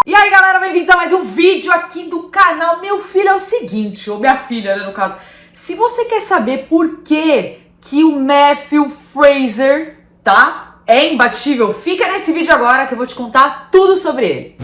E aí galera, bem-vindos a mais um vídeo aqui do canal. Meu filho, é o seguinte, ou minha filha, né, no caso. Se você quer saber por que o Matthew Fraser, tá, é imbatível, fica nesse vídeo agora que eu vou te contar tudo sobre ele.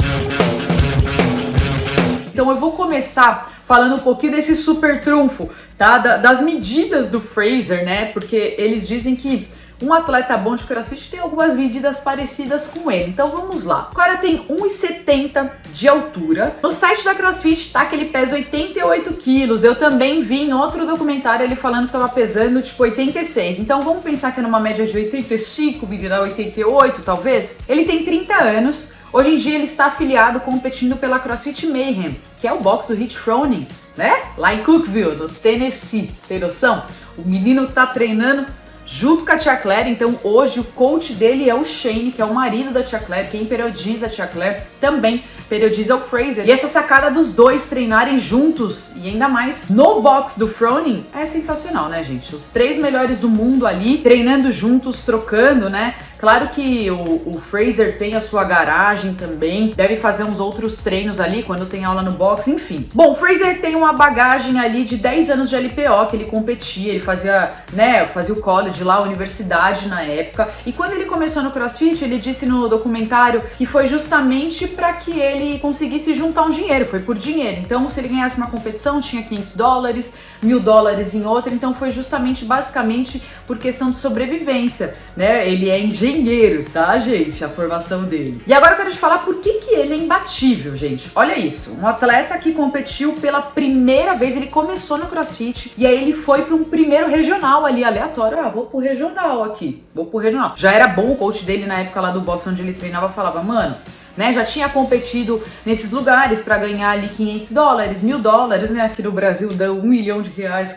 Então eu vou começar falando um pouquinho desse super trunfo, tá, das medidas do Fraser, né, porque eles dizem que um atleta bom de CrossFit tem algumas medidas parecidas com ele. Então vamos lá. O cara tem 1,70 de altura. No site da CrossFit tá que ele pesa 88 quilos. Eu também vi em outro documentário ele falando que tava pesando tipo 86. Então vamos pensar que é numa média de 85, medida 88 talvez. Ele tem 30 anos. Hoje em dia ele está afiliado competindo pela CrossFit Mayhem, que é o box do Rich Froning, né? Lá em Cookeville, no Tennessee. Tem noção? O menino tá treinando junto com a Tia Claire. Então hoje o coach dele é o Shane, que é o marido da Tia Claire. Quem periodiza a Tia Claire também periodiza o Fraser. E essa sacada dos dois treinarem juntos, e ainda mais no box do Froning, é sensacional, né, gente? Os três melhores do mundo ali, treinando juntos, trocando, né? Claro que o Fraser tem a sua garagem também, deve fazer uns outros treinos ali quando tem aula no box, enfim. Bom, o Fraser tem uma bagagem ali de 10 anos de LPO, que ele competia, ele fazia, né, fazia o college lá, a universidade na época. E quando ele começou no CrossFit, ele disse no documentário que foi justamente para que ele conseguisse juntar um dinheiro, foi por dinheiro. Então, se ele ganhasse uma competição, tinha $500, $1.000 em outra, então foi justamente, basicamente, por questão de sobrevivência, né? Ele é engenheiro, tá, gente? A formação dele. E agora eu quero te falar por que ele é imbatível, gente. Olha isso, um atleta que competiu pela primeira vez, ele começou no CrossFit e aí ele foi para um primeiro regional ali, aleatório. Ah, vou pro regional aqui, vou pro regional. Já era bom, o coach dele na época lá do box onde ele treinava falava, mano, né, já tinha competido nesses lugares para ganhar ali $500, $1.000, né, aqui no Brasil dá R$1 milhão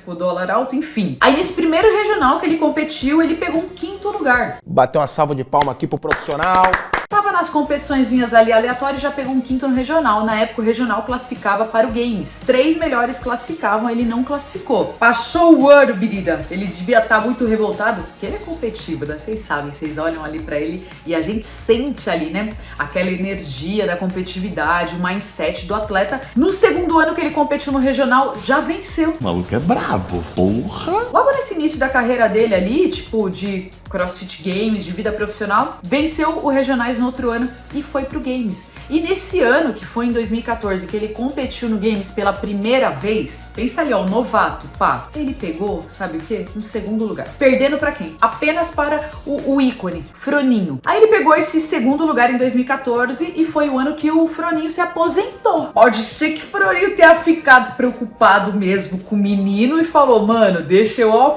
com o dólar alto, enfim. Aí nesse primeiro regional que ele competiu, ele pegou um 5º lugar. Bateu uma salva de palma aqui pro profissional. Tava nas competiçõezinhas ali aleatórias e já pegou um 5º no regional. Na época o regional classificava para o Games. 3 melhores classificavam, ele não classificou. Passou o ano, menina. Ele devia estar muito revoltado, porque ele é competitivo, né? Vocês sabem, vocês olham ali pra ele e a gente sente ali, né? Aquela energia da competitividade, o mindset do atleta. No segundo ano que ele competiu no regional, já venceu. O maluco é brabo, porra. Logo nesse início da carreira dele ali, tipo de CrossFit Games, de vida profissional, venceu o regionais no outro ano e foi pro Games. E nesse ano, que foi em 2014, que ele competiu no Games pela primeira vez, pensa ali, ó, novato, pá, ele pegou, sabe o quê? Um 2º lugar. Perdendo pra quem? Apenas para o ícone, Froninho. Aí ele pegou esse 2º lugar em 2014 e foi o ano que o Froninho se aposentou. Pode ser que o Froninho tenha ficado preocupado mesmo com o menino e falou, mano, deixa eu, ó,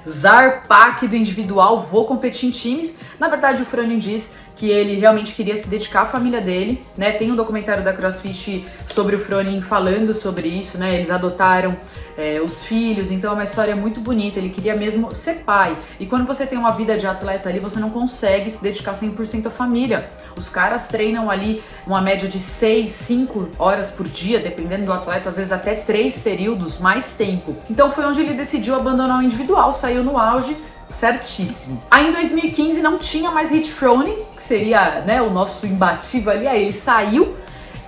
zarpar aqui do individual, vou competir em times. Na verdade, o Froning diz que ele realmente queria se dedicar à família dele, né? Tem um documentário da CrossFit sobre o Froning falando sobre isso, né? Eles adotaram os filhos, então é uma história muito bonita. Ele queria mesmo ser pai. E quando você tem uma vida de atleta ali, você não consegue se dedicar 100% à família. Os caras treinam ali uma média de 6, 5 horas por dia, dependendo do atleta, às vezes até 3 períodos, mais tempo. Então foi onde ele decidiu abandonar o individual, saiu no auge, certíssimo. Aí em 2015 não tinha mais Rich Froning, que seria, né, o nosso imbatível ali, aí ele saiu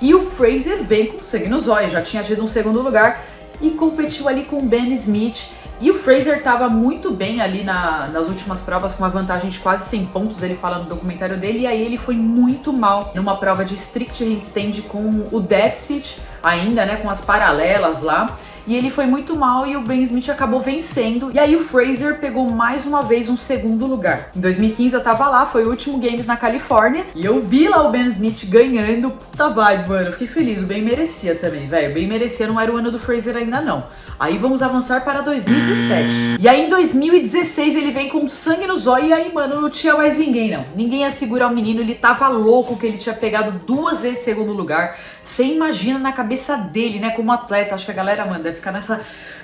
e o Fraser vem com sangue nos olhos, já tinha tido um 2º lugar e competiu ali com o Ben Smith. E o Fraser tava muito bem ali nas últimas provas, com uma vantagem de quase 100 pontos, ele fala no documentário dele, e aí ele foi muito mal numa prova de strict handstand com o deficit ainda, né, com as paralelas lá. E ele foi muito mal e o Ben Smith acabou vencendo. E aí o Fraser pegou mais uma vez um 2º lugar. Em 2015 eu tava lá, foi o último Games na Califórnia. E eu vi lá o Ben Smith ganhando. Puta vibe, mano. Eu fiquei feliz. O Ben merecia também, velho. O Ben merecia, não era o ano do Fraser ainda não. Aí vamos avançar para 2017. E aí em 2016 ele vem com sangue no zóio. E aí, mano, não tinha mais ninguém, não. Ninguém ia segurar o menino. Ele tava louco que ele tinha pegado 2 vezes 2º lugar. Você imagina na cabeça dele, né, como atleta. Acho que a galera, mano, deve ficar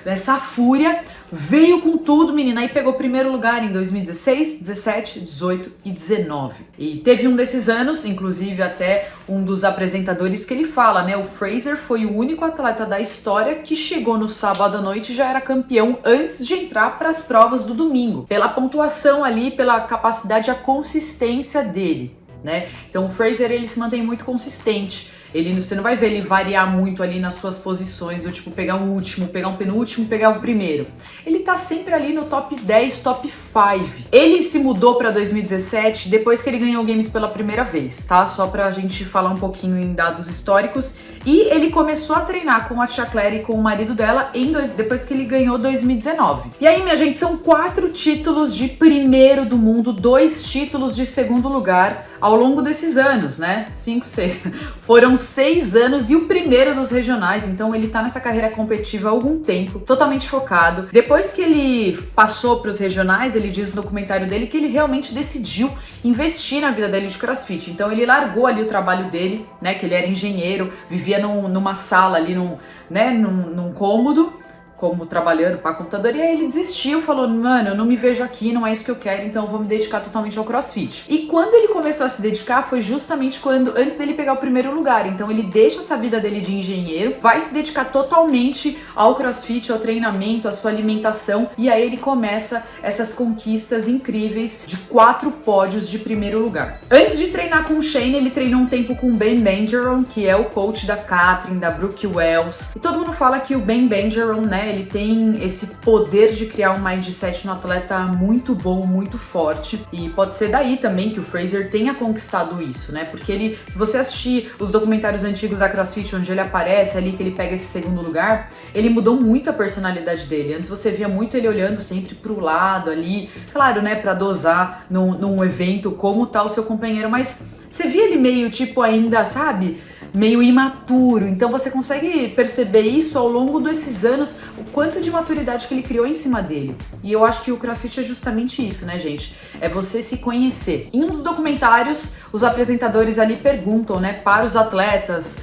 dessa fúria, veio com tudo, menina, e pegou primeiro lugar em 2016, 17, 18 e 19. E teve um desses anos, inclusive até um dos apresentadores que ele fala, né? O Fraser foi o único atleta da história que chegou no sábado à noite e já era campeão antes de entrar para as provas do domingo, pela pontuação ali, pela capacidade, a consistência dele, né? Então o Fraser, ele se mantém muito consistente. Você não vai ver ele variar muito ali nas suas posições, do tipo pegar um último, pegar um penúltimo, pegar o primeiro. Ele tá sempre ali no top 10, top 5. Ele se mudou pra 2017 depois que ele ganhou games pela primeira vez, tá? Só pra gente falar um pouquinho em dados históricos. E ele começou a treinar com a Tia Claire e com o marido dela depois que ele ganhou 2019. E aí, minha gente, são 4 títulos de primeiro do mundo, 2 títulos de segundo lugar ao longo desses anos, né? 5, 6. Foram 6 anos e o primeiro dos regionais, então ele tá nessa carreira competitiva há algum tempo, totalmente focado. Depois que ele passou pros regionais, ele diz no documentário dele que ele realmente decidiu investir na vida dele de CrossFit. Então ele largou ali o trabalho dele, né, que ele era engenheiro, vivia numa sala ali, num cômodo, como trabalhando para computador, e aí ele desistiu, falou, mano, eu não me vejo aqui, não é isso que eu quero, então eu vou me dedicar totalmente ao CrossFit. E quando ele começou a se dedicar, foi justamente antes dele pegar o primeiro lugar, então ele deixa essa vida dele de engenheiro, vai se dedicar totalmente ao CrossFit, ao treinamento, à sua alimentação, e aí ele começa essas conquistas incríveis de 4 pódios de primeiro lugar. Antes de treinar com o Shane, ele treinou um tempo com o Ben Benjaron, que é o coach da Katrin, da Brooke Wells, e todo mundo fala que o Ben Benjaron, né, ele tem esse poder de criar um mindset no atleta muito bom, muito forte, e pode ser daí também que o Fraser tenha conquistado isso, né? Porque se você assistir os documentários antigos da CrossFit, onde ele aparece ali, que ele pega esse segundo lugar, ele mudou muito a personalidade dele. Antes você via muito ele olhando sempre pro lado ali, claro, né, pra dosar num evento como tá o seu companheiro, mas você via ele meio tipo ainda, sabe? Meio imaturo, então você consegue perceber isso ao longo desses anos, o quanto de maturidade que ele criou em cima dele. E eu acho que o CrossFit é justamente isso, né, gente? É você se conhecer. Em um dos documentários, os apresentadores ali perguntam, né, para os atletas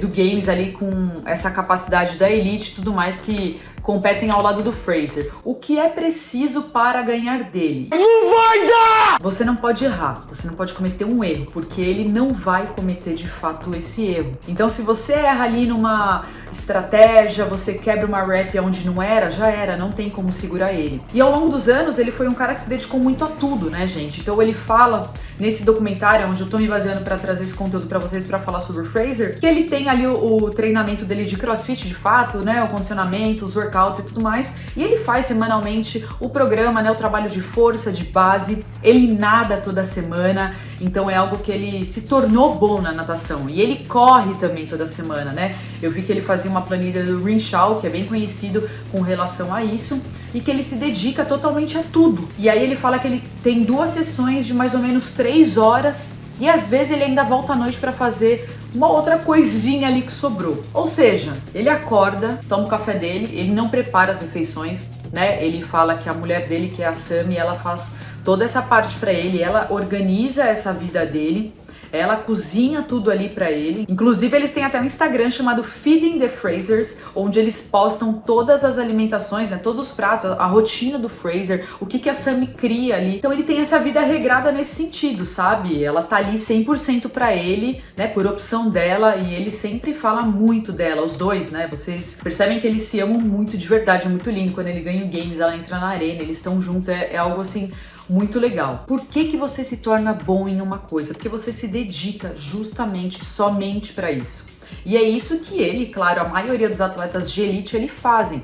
do games ali com essa capacidade da elite e tudo mais que competem ao lado do Fraser, o que é preciso para ganhar dele? Não vai dar! Você não pode errar, você não pode cometer um erro, porque ele não vai cometer de fato esse erro. Então se você erra ali numa estratégia, você quebra uma rep onde não era, já era, não tem como segurar ele. E ao longo dos anos, ele foi um cara que se dedicou muito a tudo, né, gente? Então ele fala nesse documentário, onde eu tô me baseando para trazer esse conteúdo para vocês, para falar sobre o Fraser, que ele tem ali o treinamento dele de CrossFit de fato, né, o condicionamento, os workouts e tudo mais, e ele faz semanalmente o programa, né, o trabalho de força, de base, ele nada toda semana, então é algo que ele se tornou bom na natação, e ele corre também toda semana, né, eu vi que ele fazia uma planilha do Rinshaw, que é bem conhecido com relação a isso, e que ele se dedica totalmente a tudo, e aí ele fala que ele tem 2 sessões de mais ou menos 3 horas, e às vezes ele ainda volta à noite para fazer uma outra coisinha ali que sobrou. Ou seja, ele acorda, toma o café dele, ele não prepara as refeições, né? Ele fala que a mulher dele, que é a Sammy, ela faz toda essa parte para ele, ela organiza essa vida dele. Ela cozinha tudo ali pra ele. Inclusive, eles têm até um Instagram chamado Feeding the Frasers, onde eles postam todas as alimentações, né, todos os pratos, a rotina do Fraser, o que a Sammy cria ali. Então ele tem essa vida regrada nesse sentido, sabe? Ela tá ali 100% pra ele, né, por opção dela, e ele sempre fala muito dela, os dois, né? Vocês percebem que eles se amam muito de verdade, é muito lindo. Quando ele ganha o games, ela entra na arena, eles estão juntos, é algo assim muito legal. Por que você se torna bom em uma coisa? Porque você se dedica justamente, somente para isso. E é isso que ele, claro, a maioria dos atletas de elite, ele fazem.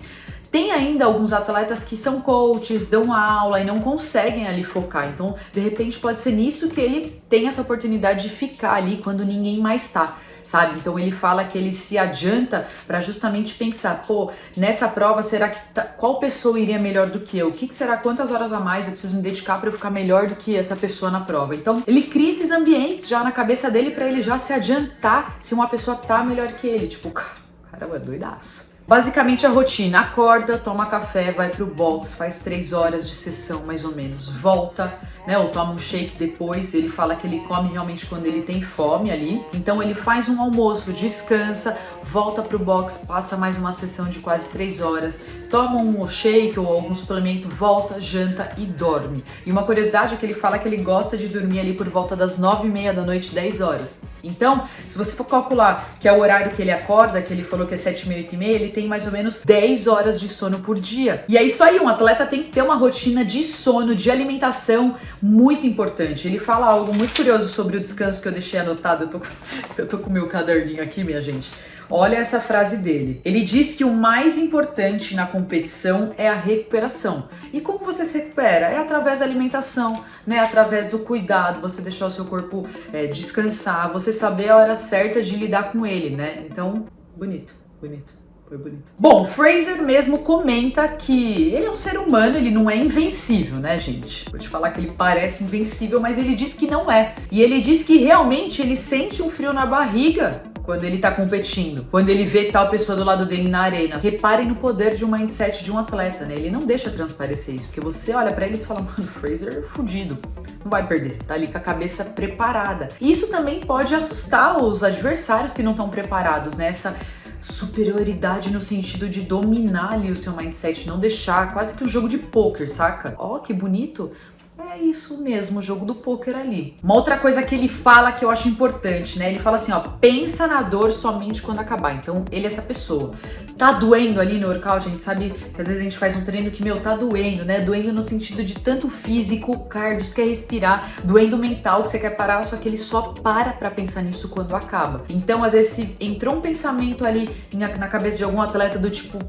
Tem ainda alguns atletas que são coaches, dão aula e não conseguem ali focar. Então, de repente, pode ser nisso que ele tem essa oportunidade de ficar ali quando ninguém mais tá, sabe? Então ele fala que ele se adianta para justamente pensar, pô, nessa prova, será que qual pessoa iria melhor do que eu? O que será, quantas horas a mais eu preciso me dedicar para eu ficar melhor do que essa pessoa na prova? Então ele cria esses ambientes já na cabeça dele para ele já se adiantar se uma pessoa tá melhor que ele. Tipo, caramba, é doidaço. Basicamente a rotina: acorda, toma café, vai pro box, faz 3 horas de sessão mais ou menos, volta, né, ou toma um shake depois. Ele fala que ele come realmente quando ele tem fome ali. Então ele faz um almoço, descansa, volta pro box, passa mais uma sessão de quase 3 horas, toma um shake ou algum suplemento, volta, janta e dorme. E uma curiosidade é que ele fala que ele gosta de dormir ali por volta das 9h30 da noite, 10 horas. Então, se você for calcular que é o horário que ele acorda, que ele falou que é 7h30, 8h30, ele tem mais ou menos 10 horas de sono por dia. E é isso aí, um atleta tem que ter uma rotina de sono, de alimentação muito importante. Ele fala algo muito curioso sobre o descanso que eu deixei anotado. Eu tô com o meu caderninho aqui, minha gente. Olha essa frase dele. Ele diz que o mais importante na competição é a recuperação. E como você se recupera? É através da alimentação, né? Através do cuidado, você deixar o seu corpo descansar, você saber a hora certa de lidar com ele, né? Então, bonito. Foi bonito. Bom, Fraser mesmo comenta que ele é um ser humano, ele não é invencível, né, gente? Vou te falar que ele parece invencível, mas ele diz que não é. E ele diz que realmente ele sente um frio na barriga quando ele tá competindo, quando ele vê tal pessoa do lado dele na arena. Reparem no poder de um mindset de um atleta, né? Ele não deixa transparecer isso, porque você olha pra ele e fala, mano, Fraser é fudido, não vai perder, tá ali com a cabeça preparada. E isso também pode assustar os adversários que não estão preparados, né? Essa superioridade no sentido de dominar ali o seu mindset, não deixar, quase que um jogo de pôquer, saca? Ó, que bonito. É isso mesmo, o jogo do pôquer ali. Uma outra coisa que ele fala que eu acho importante, né? Ele fala assim, ó, pensa na dor somente quando acabar. Então, ele é essa pessoa. Tá doendo ali no workout, a gente sabe que às vezes a gente faz um treino que, tá doendo, né? Doendo no sentido de tanto físico, cardio, você quer respirar, doendo mental, que você quer parar, só que ele só para pra pensar nisso quando acaba. Então, às vezes, se entrou um pensamento ali na cabeça de algum atleta do tipo,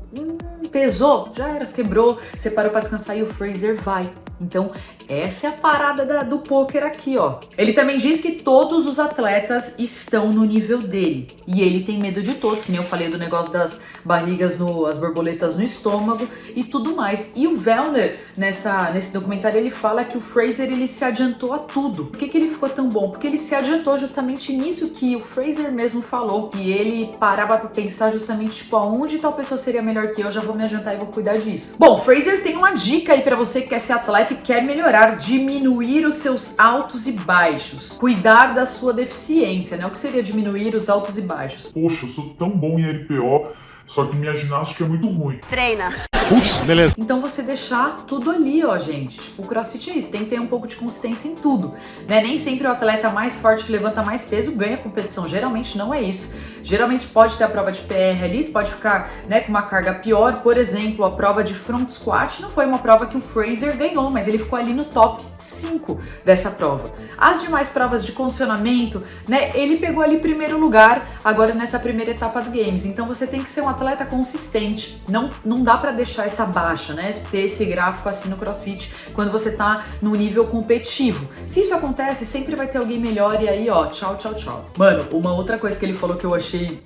pesou, já era, se quebrou, você parou pra descansar e o Fraser vai. Então, essa é a parada do pôquer aqui, ó. Ele também diz que todos os atletas estão no nível dele. E ele tem medo de todos, que nem eu falei do negócio das barrigas, as borboletas no estômago e tudo mais. E o Vellner, nesse documentário, ele fala que o Fraser, ele se adiantou a tudo. Por que ele ficou tão bom? Porque ele se adiantou justamente nisso que o Fraser mesmo falou. E ele parava pra pensar justamente, tipo, aonde tal pessoa seria melhor que eu, já vou me adiantar e vou cuidar disso. Bom, Fraser tem uma dica aí pra você que quer ser atleta e quer melhorar, diminuir os seus altos e baixos, cuidar da sua deficiência, né? O que seria diminuir os altos e baixos? Poxa, eu sou tão bom em LPO, só que minha ginástica é muito ruim. Treina. Putz, beleza. Então você deixar tudo ali, ó, gente. Tipo, o CrossFit é isso, tem que ter um pouco de consistência em tudo, né? Nem sempre o atleta mais forte que levanta mais peso ganha competição. Geralmente não é isso. Geralmente pode ter a prova de PR ali, você pode ficar, né, com uma carga pior. Por exemplo, a prova de front squat não foi uma prova que o Fraser ganhou, mas ele ficou ali no top 5 dessa prova. As demais provas de condicionamento, né, ele pegou ali primeiro lugar agora nessa primeira etapa do Games. Então você tem que ser um atleta consistente. Não dá pra deixar essa baixa, né? Ter esse gráfico assim no CrossFit quando você tá no nível competitivo. Se isso acontece, sempre vai ter alguém melhor e aí, ó, tchau, tchau, tchau. Mano, uma outra coisa que ele falou que eu achei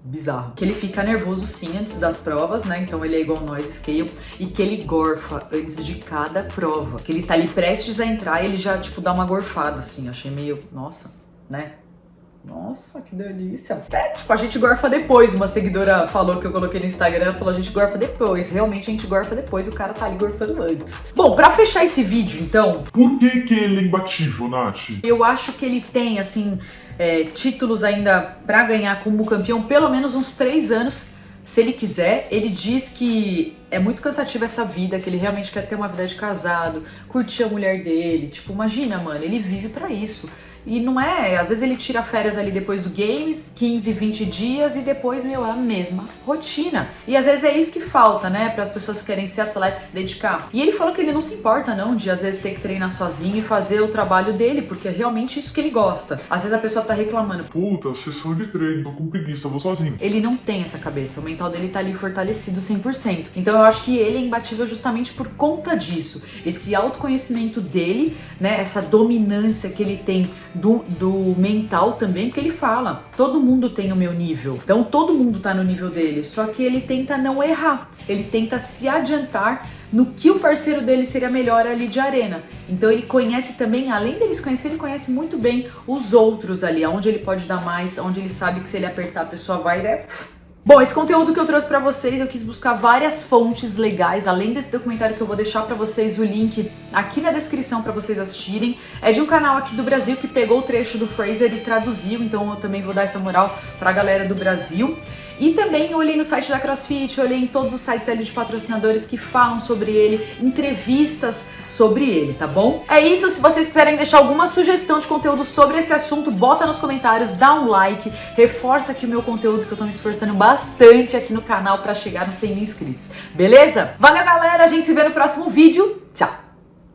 bizarro, que ele fica nervoso sim antes das provas, né? Então ele é igual nós, Scale, e que ele gorfa antes de cada prova. Que ele tá ali prestes a entrar e ele já, tipo, dá uma gorfada, assim. Achei meio, nossa, né? Nossa, que delícia. Tipo, a gente gorfa depois. Uma seguidora falou que eu coloquei no Instagram, falou a gente gorfa depois. Realmente a gente gorfa depois, o cara tá ali gorfando antes. Bom, pra fechar esse vídeo, então... Por que ele é imbatível, Nath? Eu acho que ele tem, assim, títulos ainda pra ganhar como campeão, pelo menos uns 3 anos, se ele quiser. Ele diz que é muito cansativa essa vida, que ele realmente quer ter uma vida de casado, curtir a mulher dele. Tipo, imagina, mano, ele vive pra isso. E não é, às vezes ele tira férias ali depois do Games, 15, 20 dias e depois, é a mesma rotina. E às vezes é isso que falta, né, para as pessoas que querem ser atletas, se dedicar. E ele falou que ele não se importa não de às vezes ter que treinar sozinho e fazer o trabalho dele, porque é realmente isso que ele gosta. Às vezes a pessoa tá reclamando. Puta, sessão de treino, tô com preguiça, vou sozinho. Ele não tem essa cabeça, o mental dele tá ali fortalecido 100%. Então eu acho que ele é imbatível justamente por conta disso. Esse autoconhecimento dele, né, essa dominância que ele tem do mental também, porque ele fala, todo mundo tem o meu nível, então todo mundo tá no nível dele, só que ele tenta não errar, ele tenta se adiantar no que o parceiro dele seria melhor ali de arena. Então ele conhece também, além dele se conhecer, ele conhece muito bem os outros ali, aonde ele pode dar mais, onde ele sabe que se ele apertar a pessoa vai, Bom, esse conteúdo que eu trouxe pra vocês, eu quis buscar várias fontes legais, além desse documentário que eu vou deixar pra vocês o link aqui na descrição pra vocês assistirem. É de um canal aqui do Brasil que pegou o trecho do Fraser e traduziu, então eu também vou dar essa moral pra galera do Brasil. E também eu olhei no site da CrossFit, olhei em todos os sites ali de patrocinadores que falam sobre ele, entrevistas sobre ele, tá bom? É isso, se vocês quiserem deixar alguma sugestão de conteúdo sobre esse assunto, bota nos comentários, dá um like, reforça aqui o meu conteúdo que eu tô me esforçando bastante aqui no canal pra chegar nos 100 mil inscritos, beleza? Valeu, galera, a gente se vê no próximo vídeo, tchau!